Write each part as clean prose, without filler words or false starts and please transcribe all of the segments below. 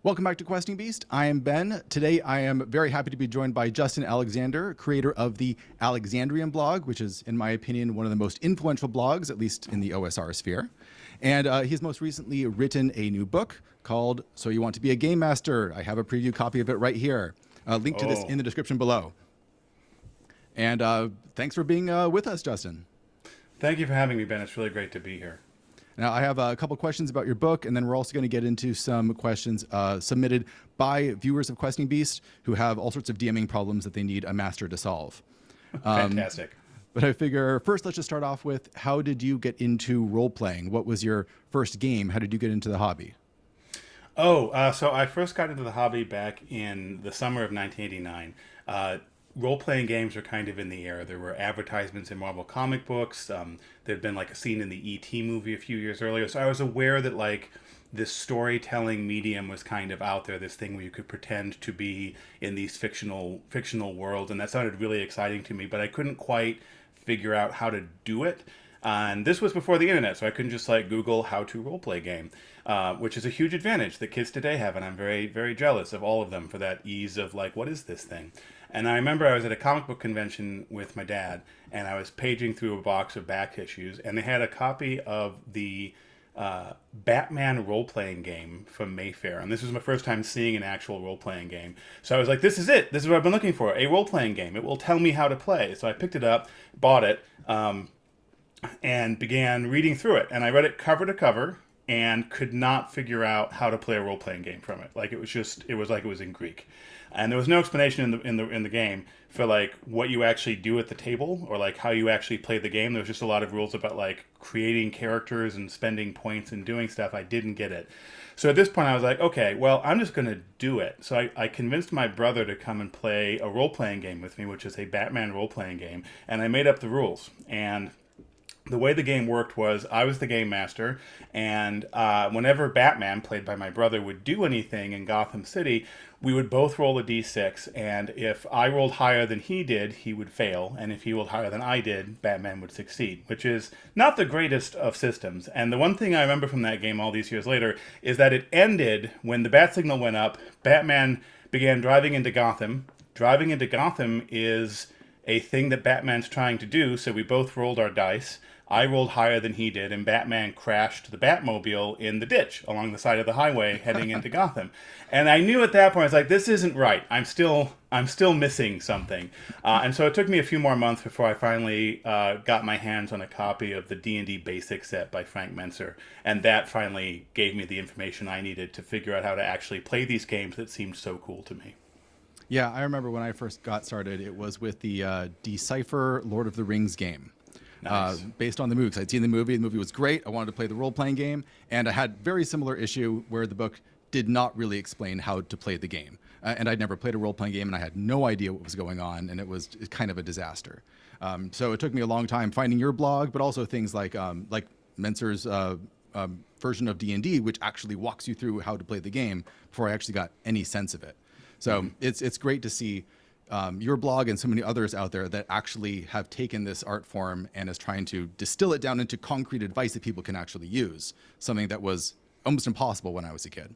Welcome back to Questing Beast. I am Ben. Today I am very happy to be joined by Justin Alexander, creator of the Alexandrian blog, which is, in my opinion, one of the most influential blogs, at least in the OSR sphere. And he's most recently written a new book called So You Want to Be a Game Master. I have a preview copy of it right here. Link to this in the description below. And thanks for being with us, Justin. Thank you for having me, Ben. It's really great to be here. Now, I have a couple questions about your book, and then we're also going to get into some questions submitted by viewers of Questing Beast who have all sorts of DMing problems that they need a master to solve. Fantastic. But I figure first, let's just start off with, how did you get into role-playing? What was your first game? How did you get into the hobby? So I first got into the hobby back in the summer of 1989. Role-playing games were kind of in the air. There were advertisements in Marvel comic books. There'd been like a scene in the E.T. movie a few years earlier. So I was aware that like this storytelling medium was kind of out there, this thing where you could pretend to be in these fictional worlds. And that sounded really exciting to me, but I couldn't quite figure out how to do it. And this was before the internet, so I couldn't just like Google how to roleplay game, which is a huge advantage that kids today have. And I'm very, very jealous of all of them for that ease of like, what is this thing? And I remember I was at a comic book convention with my dad, and I was paging through a box of back issues, and they had a copy of the Batman role-playing game from Mayfair. And this was my first time seeing an actual role-playing game. So I was like, this is it. This is what I've been looking for, a role-playing game. It will tell me how to play. So I picked it up, bought it, and began reading through it. And I read it cover to cover and could not figure out how to play a role-playing game from it. Like it was like it was in Greek. And there was no explanation in the game for like what you actually do at the table or like how you actually play the game. There was just a lot of rules about like creating characters and spending points and doing stuff. I didn't get it. So at this point I was like, okay, well, I'm just going to do it. So I convinced my brother to come and play a role-playing game with me, which is a Batman role-playing game. And I made up the rules. And the way the game worked was I was the game master, and whenever Batman, played by my brother, would do anything in Gotham City, we would both roll a d6, and if I rolled higher than he did, he would fail, and if he rolled higher than I did, Batman would succeed, which is not the greatest of systems. And the one thing I remember from that game all these years later is that it ended when the bat signal went up, Batman began driving into Gotham. Driving into Gotham is a thing that Batman's trying to do, so we both rolled our dice. I rolled higher than he did, and Batman crashed the Batmobile in the ditch along the side of the highway heading into Gotham. And I knew at that point, I was like, this isn't right. I'm still missing something. And so it took me a few more months before I finally got my hands on a copy of the D&D Basic set by Frank Menser. And that finally gave me the information I needed to figure out how to actually play these games that seemed so cool to me. Yeah, I remember when I first got started, it was with the Decipher Lord of the Rings game. Nice. Based on the movie. 'Cause I'd seen the movie was great. I wanted to play the role-playing game, and I had very similar issue where the book did not really explain how to play the game. And I'd never played a role-playing game, and I had no idea what was going on, and it was kind of a disaster. So it took me a long time finding your blog, but also things like Menser's version of D&D, which actually walks you through how to play the game before I actually got any sense of it. So it's great to see your blog and so many others out there that actually have taken this art form and is trying to distill it down into concrete advice that people can actually use, something that was almost impossible when I was a kid.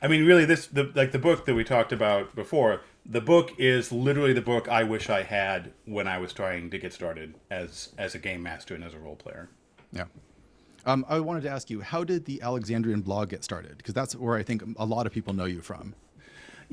I mean, really, the book that we talked about before, the book is literally the book I wish I had when I was trying to get started as a game master and as a role player. Yeah. I wanted to ask you, how did the Alexandrian blog get started? Because that's where I think a lot of people know you from.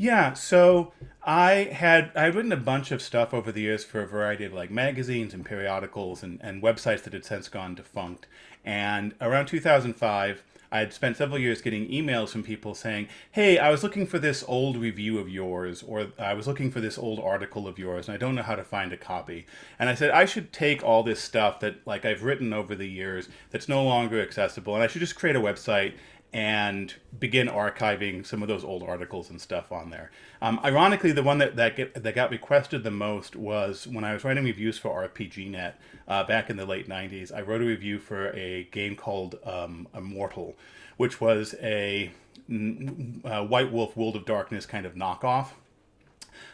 Yeah, so I had written a bunch of stuff over the years for a variety of like magazines and periodicals and websites that had since gone defunct. And around 2005, I had spent several years getting emails from people saying, hey, I was looking for this old review of yours, or I was looking for this old article of yours, and I don't know how to find a copy. And I said, I should take all this stuff that like I've written over the years that's no longer accessible, and I should just create a website and begin archiving some of those old articles and stuff on there. Ironically, the one that got requested the most was when I was writing reviews for RPGNet back in the late 90s. I wrote a review for a game called Immortal, which was a White Wolf World of Darkness kind of knockoff.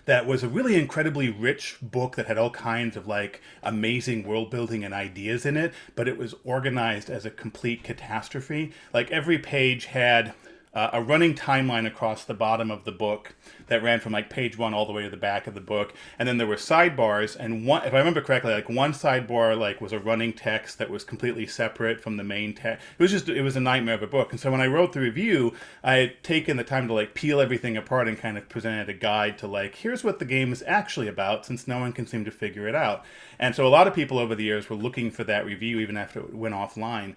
That was a really incredibly rich book that had all kinds of like amazing world building and ideas in it, but it was organized as a complete catastrophe. Like every page had a running timeline across the bottom of the book that ran from like page 1 all the way to the back of the book, and then there were sidebars, and one, if I remember correctly, like one sidebar like was a running text that was completely separate from the main text. It was a nightmare of a book. And so when I wrote the review, I had taken the time to like peel everything apart and kind of presented a guide to like, here's what the game is actually about, since no one can seem to figure it out. And so a lot of people over the years were looking for that review even after it went offline.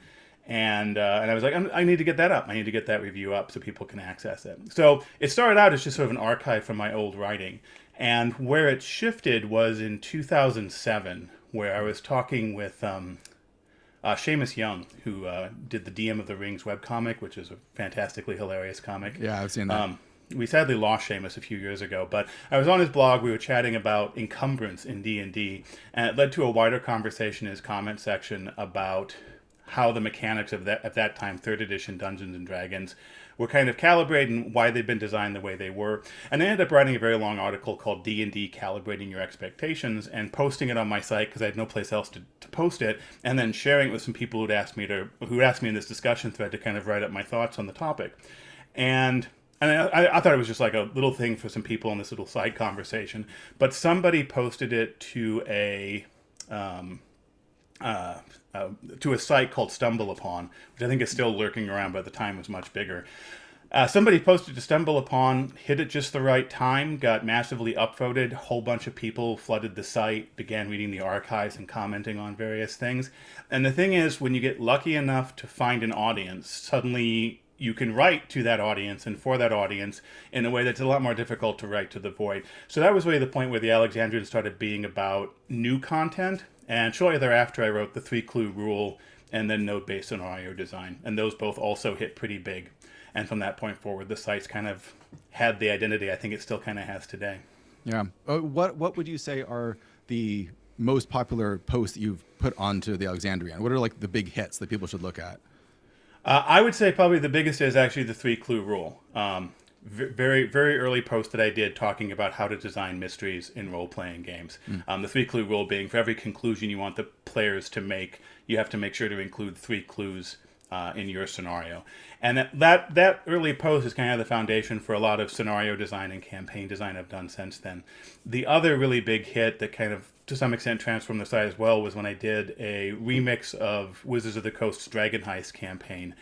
And I was like, I need to get that up. I need to get that review up so people can access it. So it started out as just sort of an archive from my old writing. And where it shifted was in 2007, where I was talking with Seamus Young, who did the DM of the Rings webcomic, which is a fantastically hilarious comic. Yeah, I've seen that. We sadly lost Seamus a few years ago, but I was on his blog. We were chatting about encumbrance in D&D, and it led to a wider conversation in his comment section about how the mechanics of that, at that time, 3rd edition Dungeons and Dragons were kind of calibrated and why they'd been designed the way they were. And I ended up writing a very long article called D&D Calibrating Your Expectations and posting it on my site because I had no place else to post it, and then sharing it with some people who'd asked me in this discussion thread to kind of write up my thoughts on the topic. And I thought it was just like a little thing for some people in this little side conversation, but somebody posted it to a site called Stumble Upon, which I think is still lurking around, but at the time was much bigger. Somebody posted to Stumble Upon, hit it just the right time, got massively upvoted, a whole bunch of people flooded the site, began reading the archives and commenting on various things. And the thing is, when you get lucky enough to find an audience, suddenly you can write to that audience and for that audience in a way that's a lot more difficult to write to the void. So that was really the point where the Alexandrian started being about new content. And shortly thereafter, I wrote the 3-clue rule and then node-based scenario design. And those both also hit pretty big. And from that point forward, the site's kind of had the identity I think it still kind of has today. Yeah. What would you say are the most popular posts that you've put onto the Alexandrian? What are like the big hits that people should look at? I would say probably the biggest is actually the 3-clue rule. Very, very early post that I did talking about how to design mysteries in role-playing games. The 3-clue rule being for every conclusion you want the players to make, you have to make sure to include 3 clues in your scenario. And that early post is kind of the foundation for a lot of scenario design and campaign design I've done since then. The other really big hit that kind of to some extent transformed the site as well was when I did a remix of Wizards of the Coast's Dragon Heist campaign,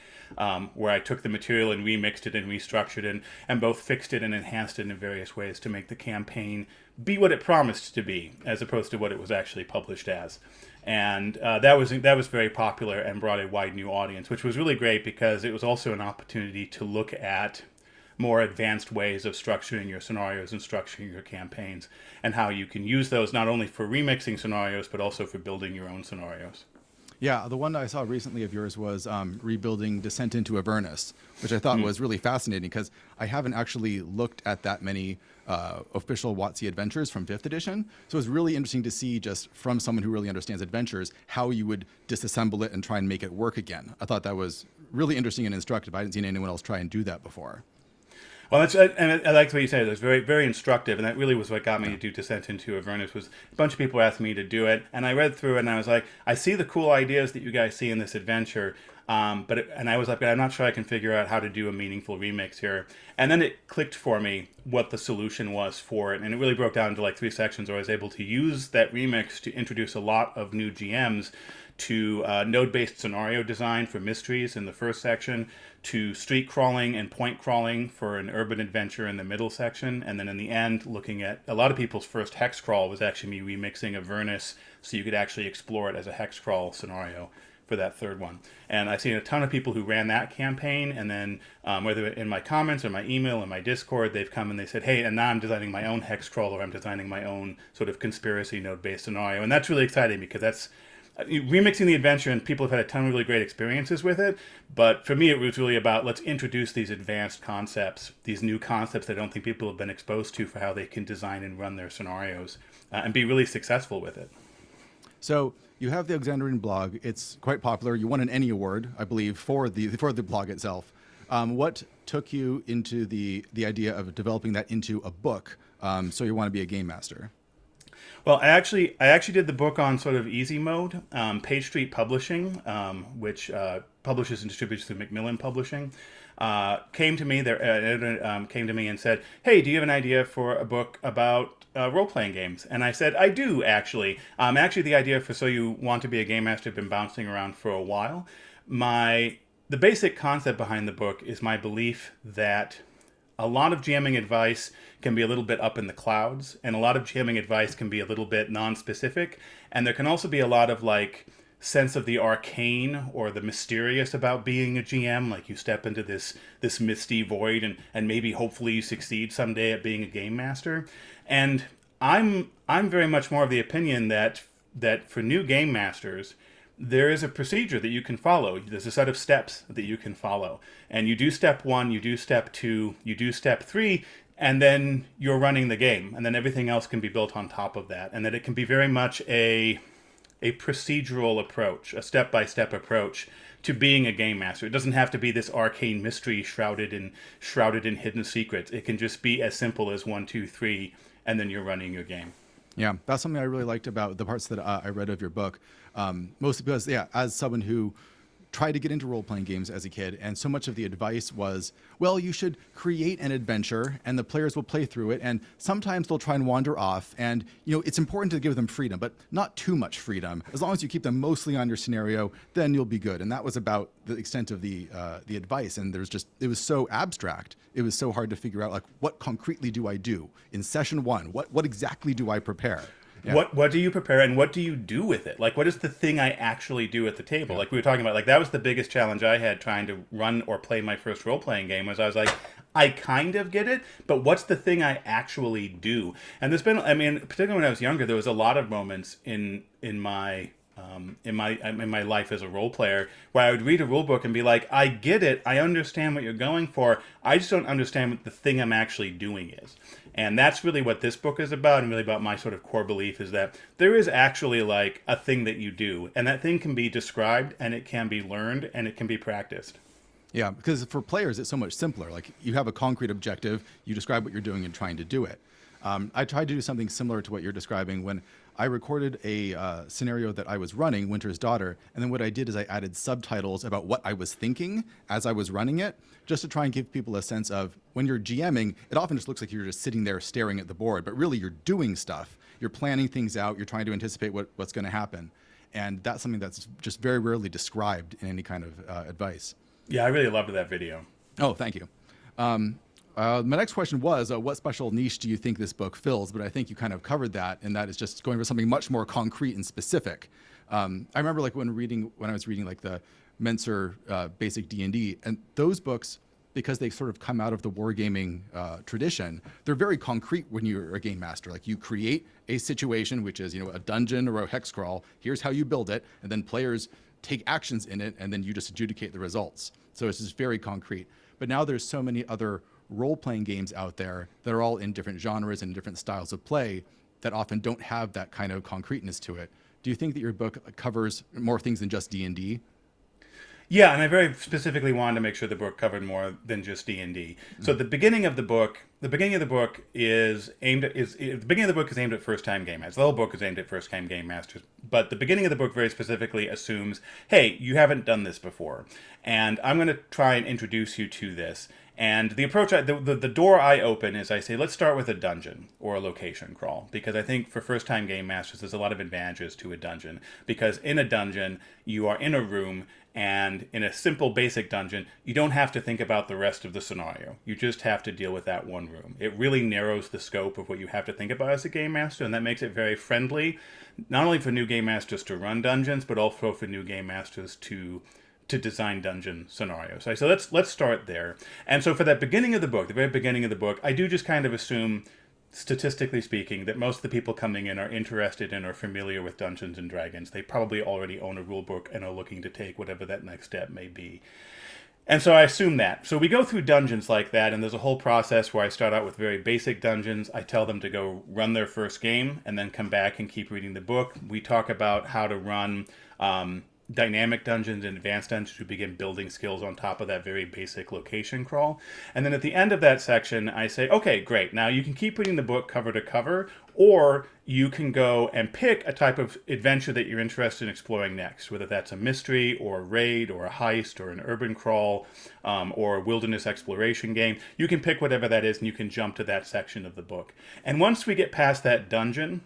where I took the material and remixed it and restructured it and both fixed it and enhanced it in various ways to make the campaign be what it promised to be as opposed to what it was actually published as. And that was very popular and brought a wide new audience, which was really great because it was also an opportunity to look at more advanced ways of structuring your scenarios and structuring your campaigns and how you can use those not only for remixing scenarios but also for building your own scenarios. Yeah, the one I saw recently of yours was rebuilding Descent into Avernus, which I thought was really fascinating because I haven't actually looked at that many official WotC adventures from 5th edition. So it was really interesting to see just from someone who really understands adventures, how you would disassemble it and try and make it work again. I thought that was really interesting and instructive. I hadn't seen anyone else try and do that before. Well, and I like what you said. It was very, very instructive, and that really was what got me to do Descent into Avernus. Was a bunch of people asked me to do it, and I read through it, and I was like, I see the cool ideas that you guys see in this adventure, and I was like, I'm not sure I can figure out how to do a meaningful remix here. And then it clicked for me what the solution was for it, and it really broke down into like 3 sections where I was able to use that remix to introduce a lot of new GMs to node-based scenario design for mysteries in the first section, to street crawling and point crawling for an urban adventure in the middle section, and then in the end, looking at a lot of people's first hex crawl was actually me remixing Avernus so you could actually explore it as a hex crawl scenario for that third one. And I've seen a ton of people who ran that campaign, and then whether in my comments or my email or my Discord, they've come and they said, hey, and now I'm designing my own hex crawl, or I'm designing my own sort of conspiracy node-based scenario. And that's really exciting because that's remixing the adventure, and people have had a ton of really great experiences with it. But for me, it was really about let's introduce these advanced concepts, these new concepts that I don't think people have been exposed to for how they can design and run their scenarios and be really successful with it. So you have the Alexandrian blog. It's quite popular. You won an Emmy Award, I believe, for the blog itself. What took you into the idea of developing that into a book? So you want to be a game master? Well, I actually did the book on sort of easy mode. Page Street Publishing, which publishes and distributes through Macmillan Publishing, came to me. Their editor came to me and said, "Hey, do you have an idea for a book about role-playing games?" And I said, "I do, actually. Actually, the idea for So You Want to Be a Game Master has been bouncing around for a while. The basic concept behind the book is my belief that a lot of GMing advice can be a little bit up in the clouds, and a lot of GMing advice can be a little bit non-specific, and there can also be a lot of like sense of the arcane or the mysterious about being a GM. Like you step into this misty void, and maybe hopefully you succeed someday at being a game master. And I'm very much more of the opinion that for new game masters, there is a procedure that you can follow. There's a set of steps that you can follow. And you do step 1, you do step 2, you do step 3, and then you're running the game. And then everything else can be built on top of that. And that it can be very much a procedural approach, a step-by-step approach to being a game master. It doesn't have to be this arcane mystery shrouded in hidden secrets. It can just be as simple as 1, 2, 3, and then you're running your game. Yeah, that's something I really liked about the parts that I read of your book. Mostly because, yeah, as someone who tried to get into role-playing games as a kid, and so much of the advice was, well, you should create an adventure, and the players will play through it, and sometimes they'll try and wander off, and, you know, it's important to give them freedom, but not too much freedom. As long as you keep them mostly on your scenario, then you'll be good. And that was about the extent of the advice, and it was so abstract. It was so hard to figure out, like, what concretely do I do in session 1? What exactly do I prepare? Yeah. What do you prepare, and what do you do with it? Like, what is the thing I actually do at the table? Like we were talking about, like that was the biggest challenge I had trying to run or play my first role-playing game, was I was like, I kind of get it, but what's the thing I actually do? And there's been, I mean, particularly when I was younger, there was a lot of moments in my life as a role player where I would read a rule book and be like, I get it, I understand what you're going for, I just don't understand what the thing I'm actually doing is. And that's really what this book is about, and really about my sort of core belief is that there is actually like a thing that you do, and that thing can be described, and it can be learned, and it can be practiced. Yeah, because for players, it's so much simpler. Like you have a concrete objective, you describe what you're doing and trying to do it. I tried to do something similar to what you're describing when I recorded a scenario that I was running, Winter's Daughter, and then what I did is I added subtitles about what I was thinking as I was running it, just to try and give people a sense of, when you're GMing, it often just looks like you're just sitting there staring at the board, but really you're doing stuff. You're planning things out, you're trying to anticipate what's going to happen. And that's something that's just very rarely described in any kind of advice. Yeah, I really loved that video. Oh, thank you. My next question was, what special niche do you think this book fills? But I think you kind of covered that, and that is just going for something much more concrete and specific. I remember like when I was reading like the Menser basic D&D, and those books, because they sort of come out of the wargaming tradition, they're very concrete when you're a game master. Like you create a situation, which is, you know, a dungeon or a hex crawl. Here's how you build it, and then players take actions in it, and then you just adjudicate the results. So it's just very concrete. But now there's so many other role-playing games out there that are all in different genres and different styles of play that often don't have that kind of concreteness to it. Do you think that your book covers more things than just D&D? Yeah, and I very specifically wanted to make sure the book covered more than just D&D. So the beginning of the book is aimed at first-time game masters. The whole book is aimed at first-time game masters, but the beginning of the book very specifically assumes, hey, you haven't done this before, and I'm going to try and introduce you to this. And the approach, the door I open is I say, let's start with a dungeon or a location crawl, because I think for first-time game masters, there's a lot of advantages to a dungeon, because in a dungeon, you are in a room, and in a simple basic dungeon, you don't have to think about the rest of the scenario. You just have to deal with that one room. It really narrows the scope of what you have to think about as a game master, and that makes it very friendly, not only for new game masters to run dungeons, but also for new game masters to design dungeon scenarios. So let's start there. And so for that beginning of the book, the very beginning of the book, I do just kind of assume, statistically speaking, that most of the people coming in are interested in or familiar with Dungeons and Dragons. They probably already own a rule book and are looking to take whatever that next step may be. And so I assume that. So we go through dungeons like that, and there's a whole process where I start out with very basic dungeons. I tell them to go run their first game and then come back and keep reading the book. We talk about how to run dynamic dungeons and advanced dungeons, we begin building skills on top of that very basic location crawl. And then at the end of that section, I say, okay, great. Now you can keep reading the book cover to cover, or you can go and pick a type of adventure that you're interested in exploring next, whether that's a mystery or a raid or a heist or an urban crawl or a wilderness exploration game. You can pick whatever that is and you can jump to that section of the book. And once we get past that dungeon,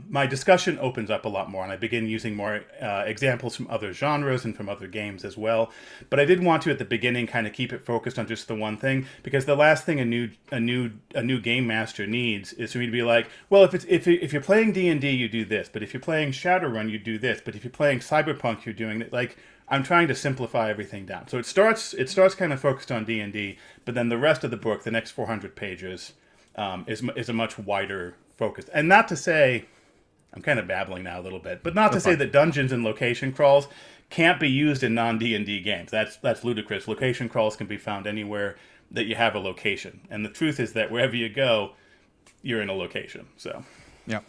my discussion opens up a lot more, and I begin using more examples from other genres and from other games as well. But I did want to, at the beginning, kind of keep it focused on just the one thing, because the last thing a new game master needs is for me to be like, well, if you're playing D&D, you do this, but if you're playing Shadowrun, you do this, but if you're playing Cyberpunk, you're doing that. Like, I'm trying to simplify everything down. So it starts kind of focused on D&D, but then the rest of the book, the next 400 pages, is a much wider focused. And not to say, I'm kind of babbling now a little bit, but not to say that dungeons and location crawls can't be used in non-D&D games. That's ludicrous. Location crawls can be found anywhere that you have a location. And the truth is that wherever you go, you're in a location. So, yeah.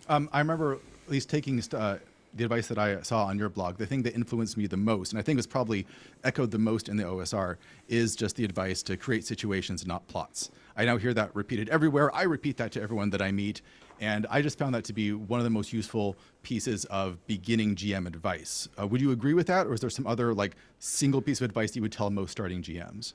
I remember at least taking the advice that I saw on your blog. The thing that influenced me the most, and I think was probably echoed the most in the OSR, is just the advice to create situations, not plots. I now hear that repeated everywhere. I repeat that to everyone that I meet. And I just found that to be one of the most useful pieces of beginning GM advice. Would you agree with that? Or is there some other like single piece of advice that you would tell most starting GMs?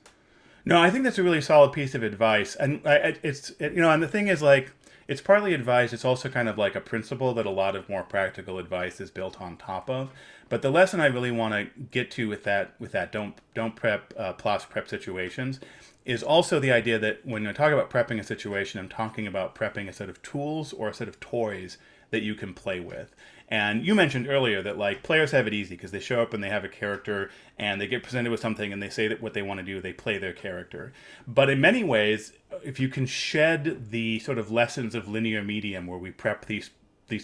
No, I think that's a really solid piece of advice. And and the thing is, like, it's partly advice. It's also kind of like a principle that a lot of more practical advice is built on top of. But the lesson I really want to get to with that don't prep plots, prep situations, is also the idea that when I talk about prepping a situation, I'm talking about prepping a set of tools or a set of toys that you can play with. And you mentioned earlier that like players have it easy because they show up and they have a character and they get presented with something and they say that what they want to do, they play their character. But in many ways, if you can shed the sort of lessons of linear medium where we prep these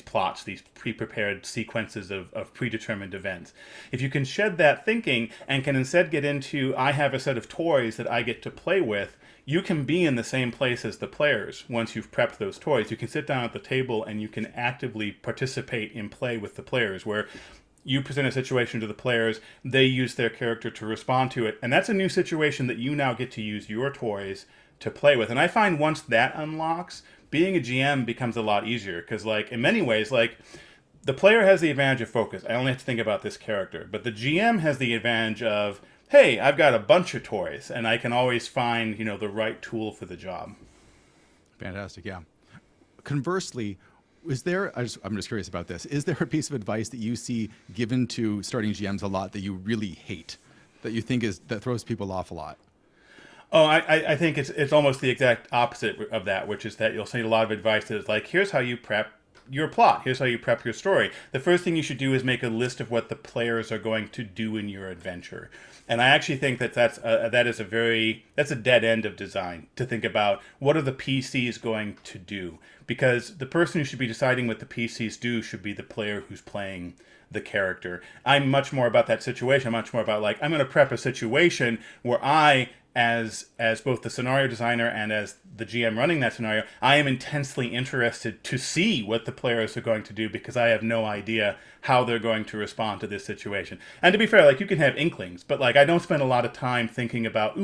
plots, these pre-prepared sequences of predetermined events. If you can shed that thinking and can instead get into, I have a set of toys that I get to play with, you can be in the same place as the players once you've prepped those toys. You can sit down at the table and you can actively participate in play with the players, where you present a situation to the players, they use their character to respond to it, and that's a new situation that you now get to use your toys to play with. And I find once that unlocks, being a GM becomes a lot easier, because like in many ways, like the player has the advantage of focus. I only have to think about this character. But the GM has the advantage of, hey, I've got a bunch of toys and I can always find, the right tool for the job. Fantastic. Yeah. Conversely, I'm just curious about this. Is there a piece of advice that you see given to starting GMs a lot that you really hate, that you think that throws people off a lot? Oh, I think it's almost the exact opposite of that, which is that you'll see a lot of advice that is like, here's how you prep your plot. Here's how you prep your story. The first thing you should do is make a list of what the players are going to do in your adventure. And I actually think that's a dead end of design, to think about what are the PCs going to do, because the person who should be deciding what the PCs do should be the player who's playing the character. I'm much more about that situation. I'm much more about like, I'm going to prep a situation where I, as both the scenario designer and as the GM running that scenario, I am intensely interested to see what the players are going to do, because I have no idea how they're going to respond to this situation. And to be fair, like, you can have inklings, but like, I don't spend a lot of time thinking about,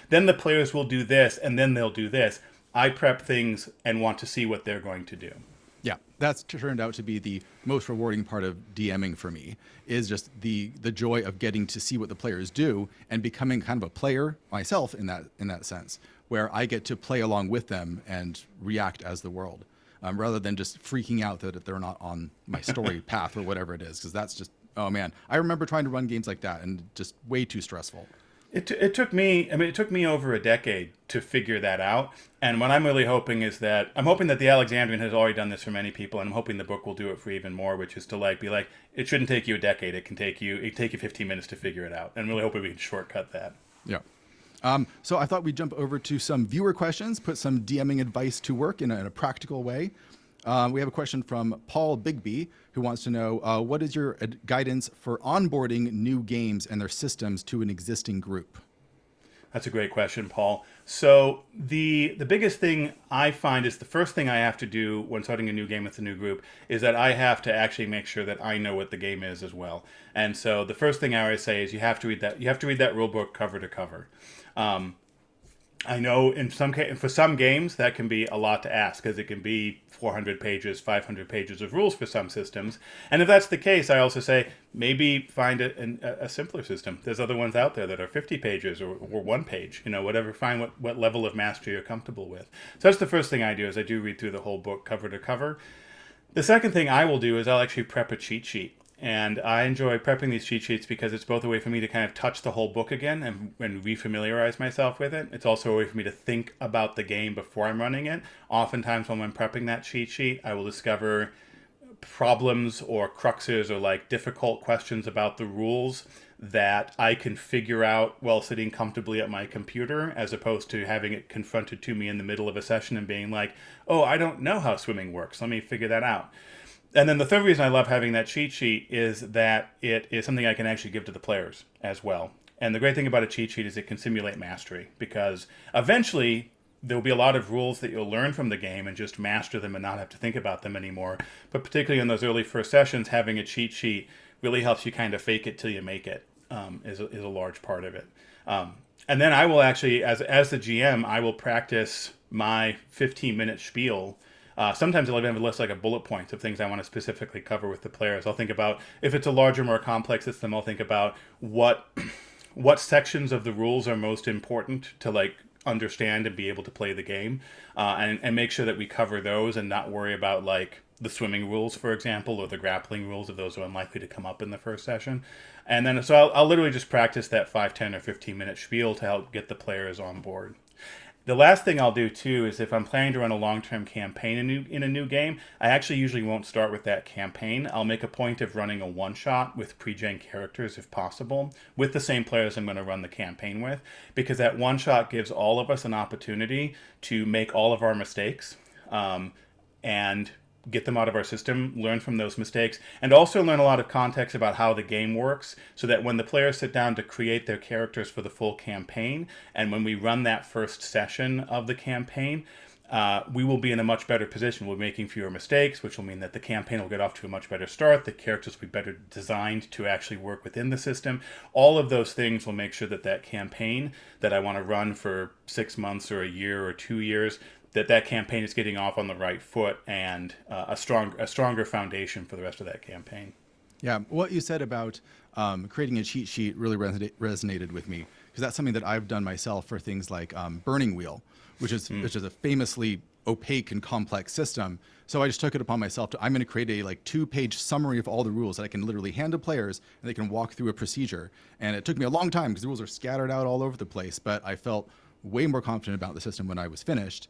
then the players will do this and then they'll do this. I prep things and want to see what they're going to do. Yeah, that's turned out to be the most rewarding part of DMing for me, is just the joy of getting to see what the players do and becoming kind of a player myself in that sense, where I get to play along with them and react as the world, rather than just freaking out that they're not on my story path or whatever it is, because that's just, oh man, I remember trying to run games like that and just way too stressful. It took me over a decade to figure that out. And what I'm really hoping is that, I'm hoping that the Alexandrian has already done this for many people, and I'm hoping the book will do it for even more, which is to like be like, it shouldn't take you a decade. It can take you 15 minutes to figure it out. And I'm really hoping we can shortcut that. Yeah. So I thought we'd jump over to some viewer questions, put some DMing advice to work in a practical way. We have a question from Paul Bigby, who wants to know, what is your guidance for onboarding new games and their systems to an existing group? That's a great question, Paul. So the biggest thing I find is the first thing I have to do when starting a new game with a new group is that I have to actually make sure that I know what the game is as well. And so the first thing I always say is you have to read that rule book cover to cover. I know for some games that can be a lot to ask because it can be 400 pages, 500 pages of rules for some systems. And if that's the case, I also say maybe find a simpler system. There's other ones out there that are 50 pages or 1 page, whatever. Find what level of mastery you're comfortable with. So that's the first thing I do is I do read through the whole book cover to cover. The second thing I will do is I'll actually prep a cheat sheet. And I enjoy prepping these cheat sheets because it's both a way for me to kind of touch the whole book again and refamiliarize myself with it. It's also a way for me to think about the game before I'm running it. Oftentimes when I'm prepping that cheat sheet, I will discover problems or cruxes or like difficult questions about the rules that I can figure out while sitting comfortably at my computer, as opposed to having it confronted to me in the middle of a session and being like, oh, I don't know how swimming works. Let me figure that out. And then the third reason I love having that cheat sheet is that it is something I can actually give to the players as well. And the great thing about a cheat sheet is it can simulate mastery, because eventually there'll be a lot of rules that you'll learn from the game and just master them and not have to think about them anymore. But particularly in those early first sessions, having a cheat sheet really helps you kind of fake it till you make it, is a large part of it. And then I will actually, as the GM, I will practice my 15-minute spiel. Sometimes I'll even have a list like a bullet points of things I want to specifically cover with the players. I'll think about, if it's a larger, more complex system, I'll think about what sections of the rules are most important to like understand and be able to play the game, and make sure that we cover those and not worry about like the swimming rules, for example, or the grappling rules, if those are unlikely to come up in the first session. And then so I'll literally just practice that 5, 10, or 15-minute spiel to help get the players on board. The last thing I'll do, too, is if I'm planning to run a long-term campaign in a new game, I actually usually won't start with that campaign. I'll make a point of running a one-shot with pre-gen characters, if possible, with the same players I'm going to run the campaign with, because that one-shot gives all of us an opportunity to make all of our mistakes, and get them out of our system, learn from those mistakes, and also learn a lot of context about how the game works, so that when the players sit down to create their characters for the full campaign, and when we run that first session of the campaign, we will be in a much better position. We're making fewer mistakes, which will mean that the campaign will get off to a much better start. The characters will be better designed to actually work within the system. All of those things will make sure that that campaign that I want to run for 6 months or a year or 2 years, that campaign is getting off on the right foot, and a stronger foundation for the rest of that campaign. Yeah, what you said about creating a cheat sheet really resonated with me, because that's something that I've done myself for things like Burning Wheel, which is a famously opaque and complex system. So I just took it upon myself I'm going to create a 2-page summary of all the rules that I can literally hand to players, and they can walk through a procedure. And it took me a long time because the rules are scattered out all over the place, but I felt way more confident about the system when I was finished.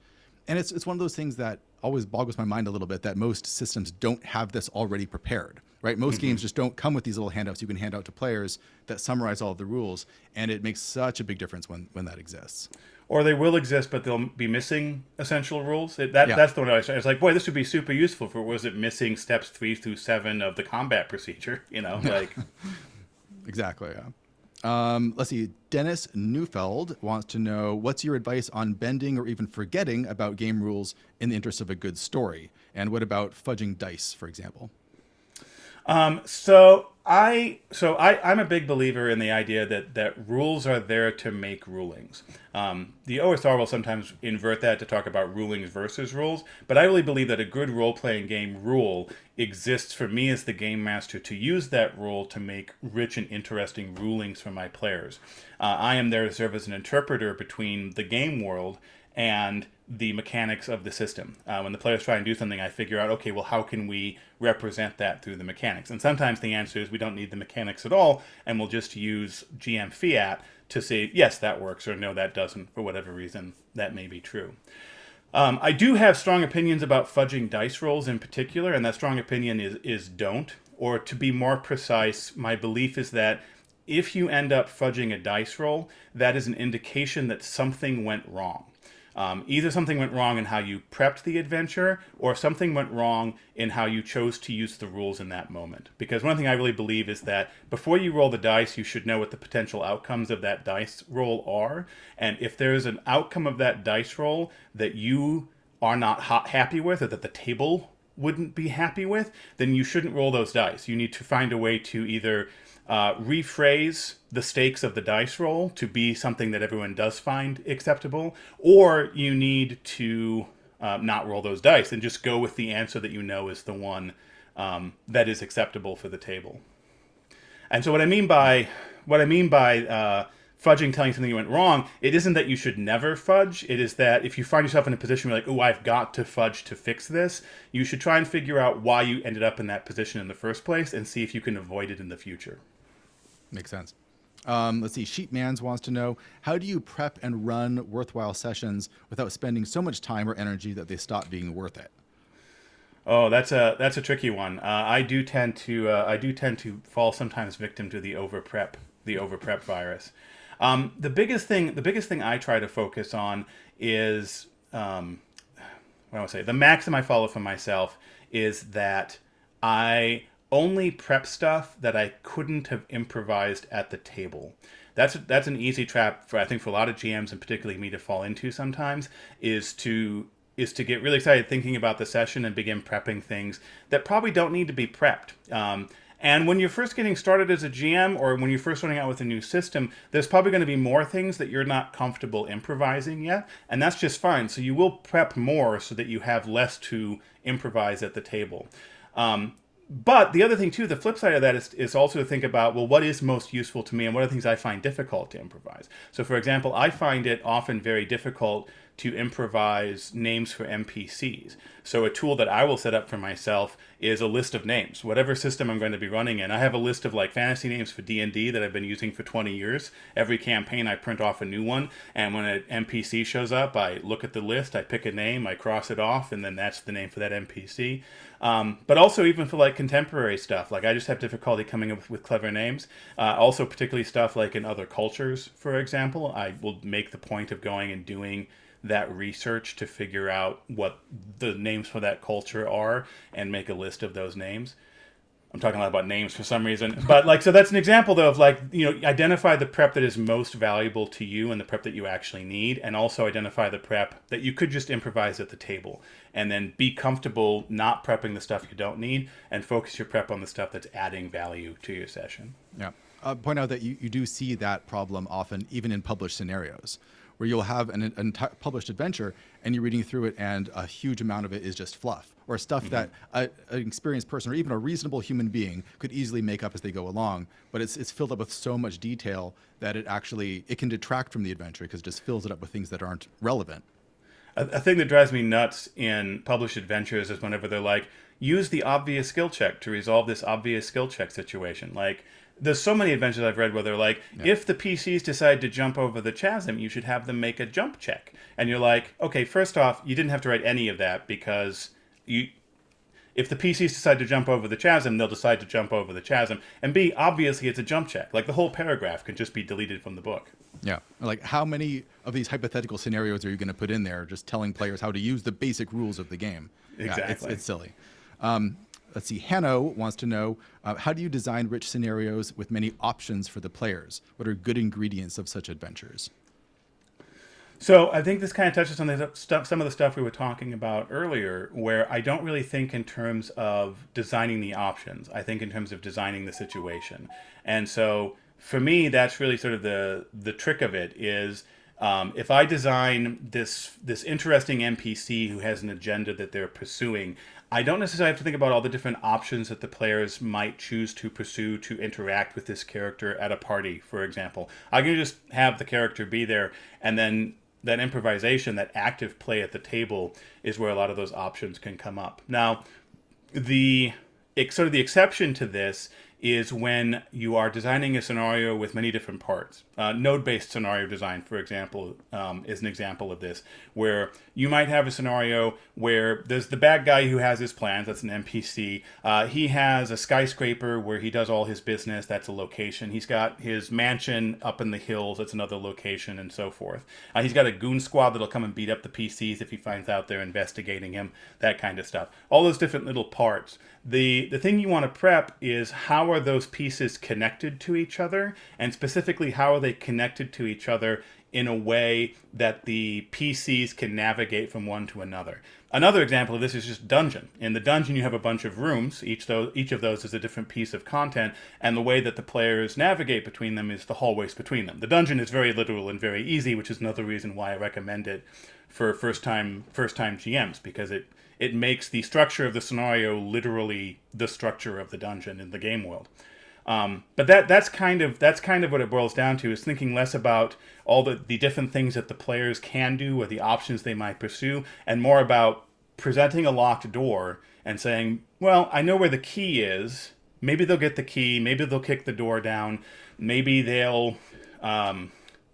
And it's one of those things that always boggles my mind a little bit, that most systems don't have this already prepared, right? Most games just don't come with these little handouts you can hand out to players that summarize all of the rules, and it makes such a big difference when that exists. Or they will exist, but they'll be missing essential rules. That's the one I was like, boy, this would be super useful for, was it missing steps 3 through 7 of the combat procedure? Exactly, yeah. Let's see. Dennis Neufeld wants to know, what's your advice on bending or even forgetting about game rules in the interest of a good story? And what about fudging dice, for example? I'm a big believer in the idea that rules are there to make rulings. The OSR will sometimes invert that to talk about rulings versus rules, but I really believe that a good role-playing game rule exists for me as the game master to use that rule to make rich and interesting rulings for my players. I am there to serve as an interpreter between the game world and the mechanics of the system. When the players try and do something, I figure out, okay, well, how can we represent that through the mechanics? And sometimes the answer is we don't need the mechanics at all, and we'll just use GM fiat to say, yes, that works, or no, that doesn't, for whatever reason that may be true. I do have strong opinions about fudging dice rolls in particular, and that strong opinion is don't. Or to be more precise, my belief is that if you end up fudging a dice roll, that is an indication that something went wrong. Either something went wrong in how you prepped the adventure, or something went wrong in how you chose to use the rules in that moment. Because one thing I really believe is that before you roll the dice, you should know what the potential outcomes of that dice roll are. And if there's an outcome of that dice roll that you are not happy with, or that the table wouldn't be happy with, then you shouldn't roll those dice. You need to find a way to either rephrase the stakes of the dice roll to be something that everyone does find acceptable, or you need to not roll those dice and just go with the answer that you know is the one that is acceptable for the table. And so what I mean by fudging, telling something you went wrong, it isn't that you should never fudge. It is that if you find yourself in a position where you're like, oh, I've got to fudge to fix this, you should try and figure out why you ended up in that position in the first place and see if you can avoid it in the future. Makes sense. Let's see. Sheepmans wants to know, how do you prep and run worthwhile sessions without spending so much time or energy that they stop being worth it? Oh, that's a tricky one. I do tend to fall sometimes victim to the over prep virus. The biggest thing I try to focus on is the maxim I follow for myself is that I only prep stuff that I couldn't have improvised at the table. That's an easy trap for, I think, for a lot of GMs, and particularly me, to fall into sometimes, is to get really excited thinking about the session and begin prepping things that probably don't need to be prepped. And when you're first getting started as a GM, or when you're first starting out with a new system, there's probably going to be more things that you're not comfortable improvising yet, and that's just fine. So you will prep more so that you have less to improvise at the table. But the other thing, too, the flip side of that is also to think about, well, what is most useful to me, and what are the things I find difficult to improvise? So, for example, I find it often very difficult to improvise names for NPCs. So a tool that I will set up for myself is a list of names. Whatever system I'm going to be running in, I have a list of like fantasy names for D&D that I've been using for 20 years. Every campaign I print off a new one, and when an NPC shows up, I look at the list, I pick a name, I cross it off, and then that's the name for that NPC. But also even for like contemporary stuff, like I just have difficulty coming up with clever names. Also particularly stuff like in other cultures, for example, I will make the point of going and doing that research to figure out what the names for that culture are and make a list of those names. I'm talking a lot about names for some reason, but like, so that's an example though of like, you know, identify the prep that is most valuable to you and the prep that you actually need, and also identify the prep that you could just improvise at the table, and then be comfortable not prepping the stuff you don't need and focus your prep on the stuff that's adding value to your session. Yeah. Point out that you do see that problem often even in published scenarios, where you'll have an entire published adventure and you're reading through it and a huge amount of it is just fluff or stuff that an experienced person or even a reasonable human being could easily make up as they go along. But it's filled up with so much detail that it can detract from the adventure because it just fills it up with things that aren't relevant. A thing that drives me nuts in published adventures is whenever they're like, use the obvious skill check to resolve this obvious skill check situation. Like, there's so many adventures I've read where they're like, if the PCs decide to jump over the chasm, you should have them make a jump check. And you're like, okay, first off, you didn't have to write any of that, because if the PCs decide to jump over the chasm, they'll decide to jump over the chasm. And B, obviously it's a jump check. Like, the whole paragraph can just be deleted from the book. Yeah. Like, how many of these hypothetical scenarios are you going to put in there just telling players how to use the basic rules of the game? Exactly. Yeah, it's silly. Let's see. Hanno wants to know, how do you design rich scenarios with many options for the players? What are good ingredients of such adventures? So I think this kind of touches on some of the stuff we were talking about earlier, where I don't really think in terms of designing the options. I think in terms of designing the situation. And so for me, that's really sort of the trick of it is, if I design this interesting NPC who has an agenda that they're pursuing, I don't necessarily have to think about all the different options that the players might choose to pursue to interact with this character at a party, for example. I can just have the character be there, and then that improvisation, that active play at the table, is where a lot of those options can come up. Now, the exception to this is when you are designing a scenario with many different parts. Node-based scenario design, for example, is an example of this, where you might have a scenario where there's the bad guy who has his plans, that's an NPC. He has a skyscraper where he does all his business, that's a location. He's got his mansion up in the hills, that's another location, and so forth. He's got a goon squad that'll come and beat up the PCs if he finds out they're investigating him, that kind of stuff. All those different little parts. The thing you want to prep is how are those pieces connected to each other, and specifically how are they connected to each other in a way that the PCs can navigate from one to another. Another example of this is just dungeon. In the dungeon you have a bunch of rooms, each of those is a different piece of content, and the way that the players navigate between them is the hallways between them. The dungeon is very literal and very easy, which is another reason why I recommend it for first-time GMs, because it makes the structure of the scenario literally the structure of the dungeon in the game world. But that's kind of what it boils down to, is thinking less about all the different things that the players can do or the options they might pursue, and more about presenting a locked door and saying, well, I know where the key is. Maybe they'll get the key. Maybe they'll kick the door down. Maybe they'll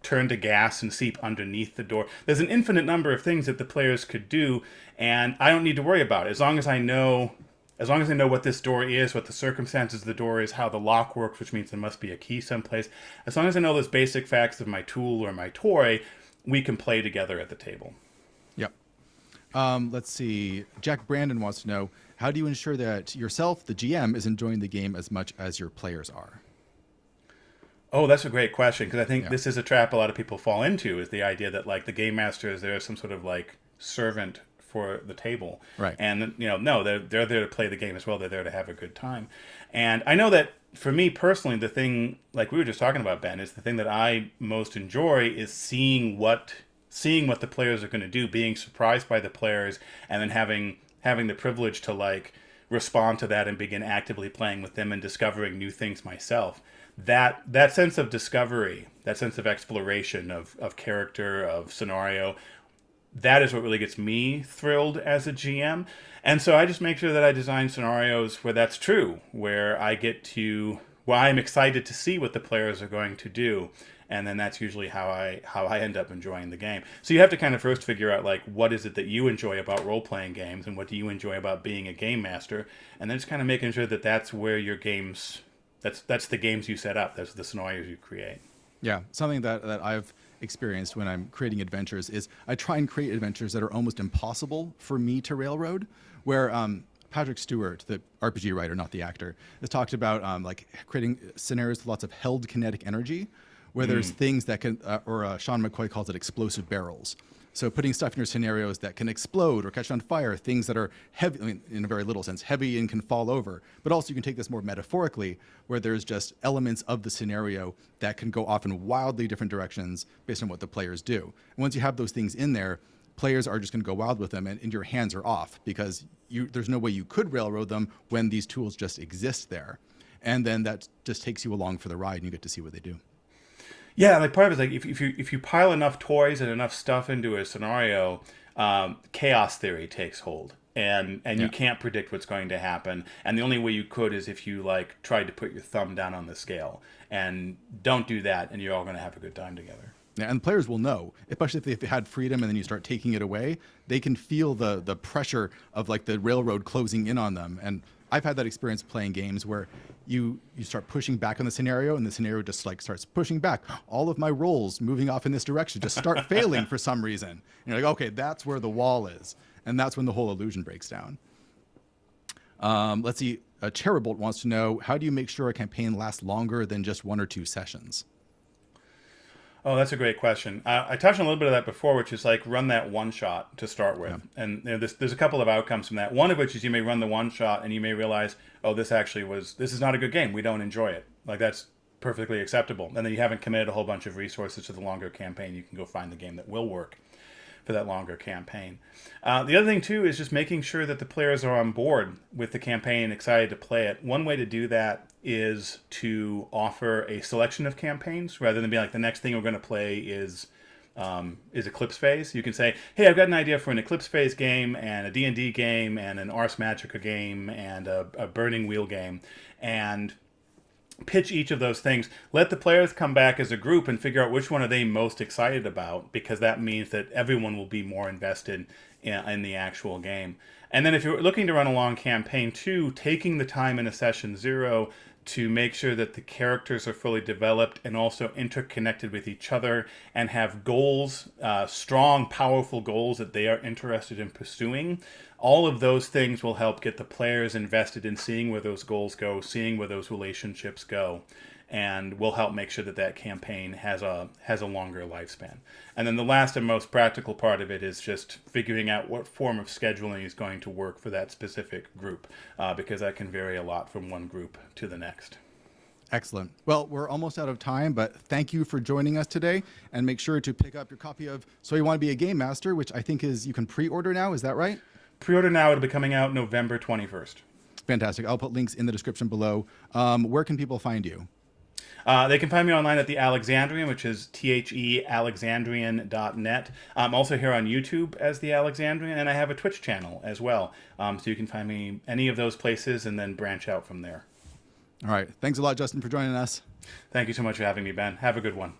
turn to gas and seep underneath the door. There's an infinite number of things that the players could do, and I don't need to worry about it. As long as I know what this door is, what the circumstances of the door is, how the lock works, which means there must be a key someplace. As long as I know those basic facts of my tool or my toy, we can play together at the table. Yep. Let's see. Jack Branden wants to know, how do you ensure that yourself, the GM, is enjoying the game as much as your players are? Oh, that's a great question, because I think this is a trap a lot of people fall into, is the idea that like the game master is there as some sort of like servant for the table. Right. And no, they're there to play the game as well. They're there to have a good time. And I know that for me personally, the thing, like we were just talking about, Ben, is the thing that I most enjoy is seeing what the players are going to do, being surprised by the players, and then having the privilege to like respond to that and begin actively playing with them and discovering new things myself. That sense of discovery, that sense of exploration of character, of scenario, that is what really gets me thrilled as a GM. And so I just make sure that I design scenarios where that's true, where I'm excited to see what the players are going to do. And then that's usually how I end up enjoying the game. So you have to kind of first figure out, like, what is it that you enjoy about role-playing games, and what do you enjoy about being a game master? And then just kind of making sure that that's where your games, that's the games you set up, those are the scenarios you create. Yeah, something that I've experienced when I'm creating adventures is I try and create adventures that are almost impossible for me to railroad, where Patrick Stewart, the RPG writer, not the actor, has talked about like creating scenarios with lots of held kinetic energy, where there's things that can, or Sean McCoy calls it explosive barrels. So putting stuff in your scenarios that can explode or catch on fire, things that are heavy, I mean, in a very little sense, heavy and can fall over. But also you can take this more metaphorically, where there's just elements of the scenario that can go off in wildly different directions based on what the players do. And once you have those things in there, players are just going to go wild with them, and your hands are off, because there's no way you could railroad them when these tools just exist there. And then that just takes you along for the ride, and you get to see what they do. Yeah, like part of it is like if you pile enough toys and enough stuff into a scenario, chaos theory takes hold, and you can't predict what's going to happen. And the only way you could is if you like tried to put your thumb down on the scale. And don't do that, and you're all going to have a good time together. Yeah, and players will know, especially if they had freedom and then you start taking it away. They can feel the pressure of like the railroad closing in on them. And I've had that experience playing games where you start pushing back on the scenario, and the scenario just like starts pushing back. All of my rolls moving off in this direction just start failing for some reason. And you're like, okay, that's where the wall is. And that's when the whole illusion breaks down. Let's see. Cherrybolt wants to know, how do you make sure a campaign lasts longer than just 1 or 2 sessions? Oh, that's a great question. I touched on a little bit of that before, which is like run that one shot to start with. Yeah. And there's a couple of outcomes from that. One of which is you may run the one shot and you may realize, oh, this is not a good game. We don't enjoy it. Like, that's perfectly acceptable. And then you haven't committed a whole bunch of resources to the longer campaign. You can go find the game that will work for that longer campaign. The other thing, too, is just making sure that the players are on board with the campaign and excited to play it. One way to do that is to offer a selection of campaigns, rather than be like, the next thing we're going to play is Eclipse Phase. You can say, hey, I've got an idea for an Eclipse Phase game, and a D&D game, and an Ars Magica game, and a Burning Wheel game. And pitch each of those things. Let the players come back as a group and figure out which one are they most excited about, because that means that everyone will be more invested in the actual game. And then if you're looking to run a long campaign too, taking the time in a session 0 to make sure that the characters are fully developed and also interconnected with each other and have goals, strong, powerful goals that they are interested in pursuing. All of those things will help get the players invested in seeing where those goals go, seeing where those relationships go, and will help make sure that that campaign has a longer lifespan. And then the last and most practical part of it is just figuring out what form of scheduling is going to work for that specific group, because that can vary a lot from one group to the next. Excellent. Well, we're almost out of time, but thank you for joining us today. And make sure to pick up your copy of So You Want to Be a Game Master, which I think is you can pre-order now. Is that right? Pre-order now. It'll be coming out November 21st. Fantastic. I'll put links in the description below. Where can people find you? They can find me online at the Alexandrian, which is thealexandrian.net. I'm also here on YouTube as the Alexandrian, and I have a Twitch channel as well. So you can find me any of those places and then branch out from there. All right. Thanks a lot, Justin, for joining us. Thank you so much for having me, Ben. Have a good one.